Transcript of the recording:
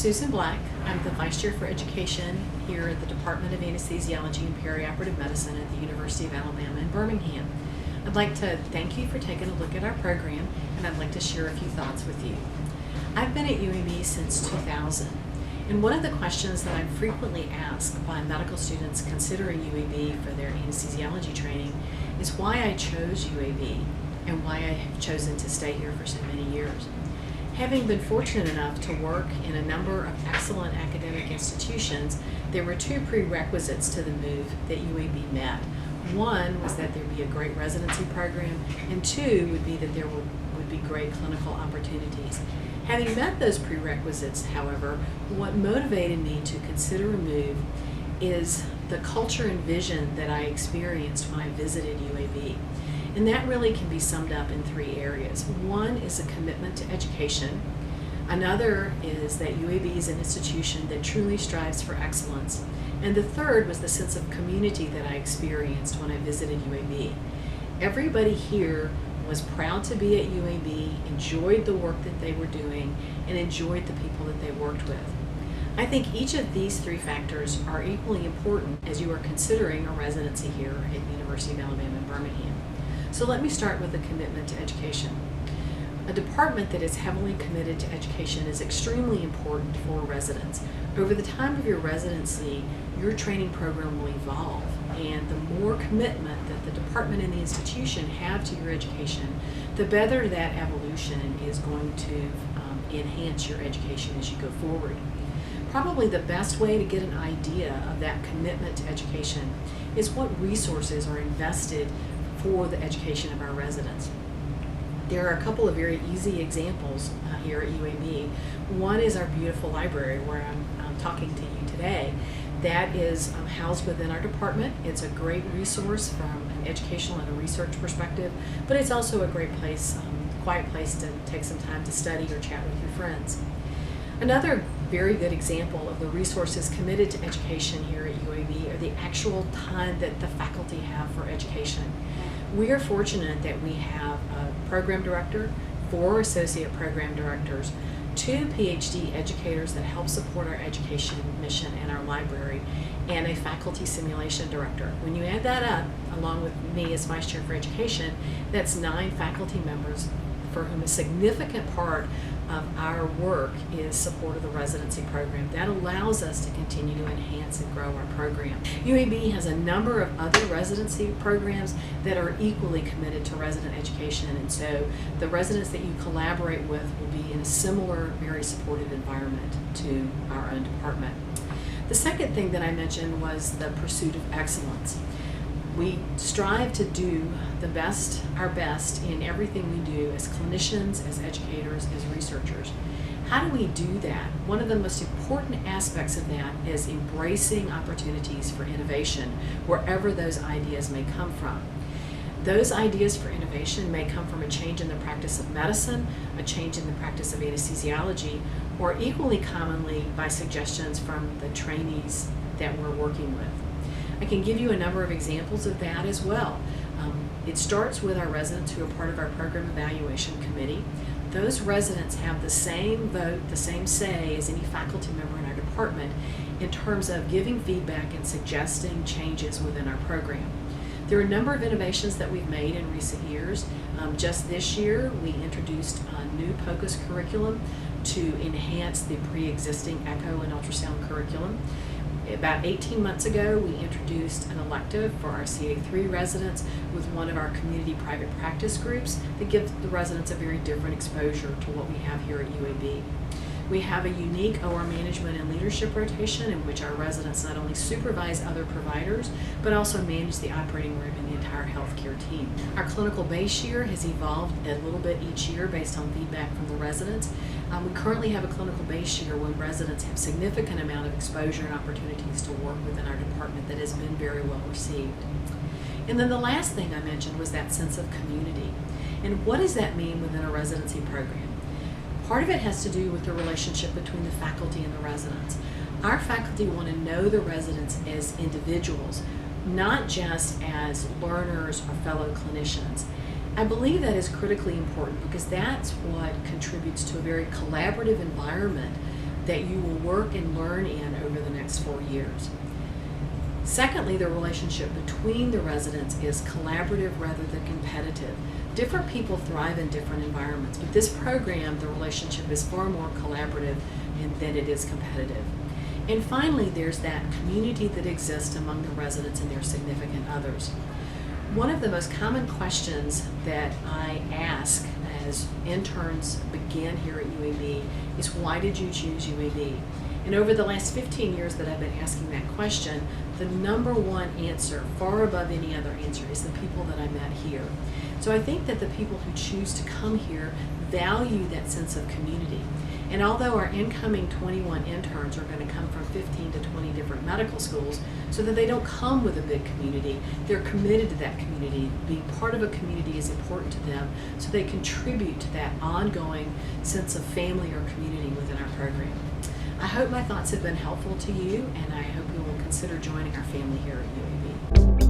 Susan Black. I'm the Vice Chair for Education here at the Department of Anesthesiology and Perioperative Medicine at the University of Alabama in Birmingham. I'd like to thank you for taking a look at our program, and I'd like to share a few thoughts with you. I've been at UAB since 2000, and one of the questions that I'm frequently asked by medical students considering UAB for their anesthesiology training is why I chose UAB and why I have chosen to stay here for so many years. Having been fortunate enough to work in a number of excellent academic institutions, there were two prerequisites to the move that UAB met. One was that there be a great residency program, and two would be that there would be great clinical opportunities. Having met those prerequisites, however, what motivated me to consider a move is the culture and vision that I experienced when I visited UAB. And that really can be summed up in three areas. One is a commitment to education. Another is that UAB is an institution that truly strives for excellence. And the third was the sense of community that I experienced when I visited UAB. Everybody here was proud to be at UAB, enjoyed the work that they were doing, and enjoyed the people that they worked with. I think each of these three factors are equally important as you are considering a residency here at the University of Alabama in Birmingham. So let me start with the commitment to education. A department that is heavily committed to education is extremely important for residents. Over the time of your residency, your training program will evolve, and the more commitment that the department and the institution have to your education, the better that evolution is going to enhance your education as you go forward. Probably the best way to get an idea of that commitment to education is what resources are invested for the education of our residents. There are a couple of very easy examples here at UAB. One is our beautiful library where I'm talking to you today. That is housed within our department. It's a great resource from an educational and a research perspective, but it's also a great place, quiet place to take some time to study or chat with your friends. Another very good example of the resources committed to education here at UAB are the actual time that the faculty have for education. We are fortunate that we have a program director, 4 associate program directors, 2 PhD educators that help support our education mission and our library, and a faculty simulation director. When you add that up, along with me as Vice Chair for Education, that's 9 faculty members for whom a significant part of our work is support of the residency program. That allows us to continue to enhance and grow our program. UAB has a number of other residency programs that are equally committed to resident education, and so the residents that you collaborate with will be in a similar, very supportive environment to our own department. The second thing that I mentioned was the pursuit of excellence. We strive to do our best in everything we do as clinicians, as educators, as researchers. How do we do that? One of the most important aspects of that is embracing opportunities for innovation wherever those ideas may come from. Those ideas for innovation may come from a change in the practice of medicine, a change in the practice of anesthesiology, or equally commonly by suggestions from the trainees that we're working with. I can give you a number of examples of that as well. It starts with our residents who are part of our program evaluation committee. Those residents have the same vote, the same say as any faculty member in our department in terms of giving feedback and suggesting changes within our program. There are a number of innovations that we've made in recent years. Just this year, we introduced a new POCUS curriculum to enhance the pre-existing echo and ultrasound curriculum. About 18 months ago, we introduced an elective for our CA3 residents with one of our community private practice groups that gives the residents a very different exposure to what we have here at UAB. We have a unique OR management and leadership rotation in which our residents not only supervise other providers, but also manage the operating room and the entire healthcare team. Our clinical base year has evolved a little bit each year based on feedback from the residents. We currently have a clinical base year when residents have significant amount of exposure and opportunities to work within our department that has been very well received. And then the last thing I mentioned was that sense of community. And what does that mean within a residency program? Part of it has to do with the relationship between the faculty and the residents. Our faculty want to know the residents as individuals, not just as learners or fellow clinicians. I believe that is critically important because that's what contributes to a very collaborative environment that you will work and learn in over the next 4 years. Secondly, the relationship between the residents is collaborative rather than competitive. Different people thrive in different environments, but this program, the relationship is far more collaborative than it is competitive. And finally, there's that community that exists among the residents and their significant others. One of the most common questions that I ask as interns begin here at UAB is, why did you choose UAB? And over the last 15 years that I've been asking that question, the number one answer, far above any other answer, is the people that I met here. So I think that the people who choose to come here value that sense of community. And although our incoming 21 interns are going to come from 15 to 20 different medical schools, so that they don't come with a big community, they're committed to that community. Being part of a community is important to them, so they contribute to that ongoing sense of family or community within our program. I hope my thoughts have been helpful to you, and I hope you will consider joining our family here at UAB.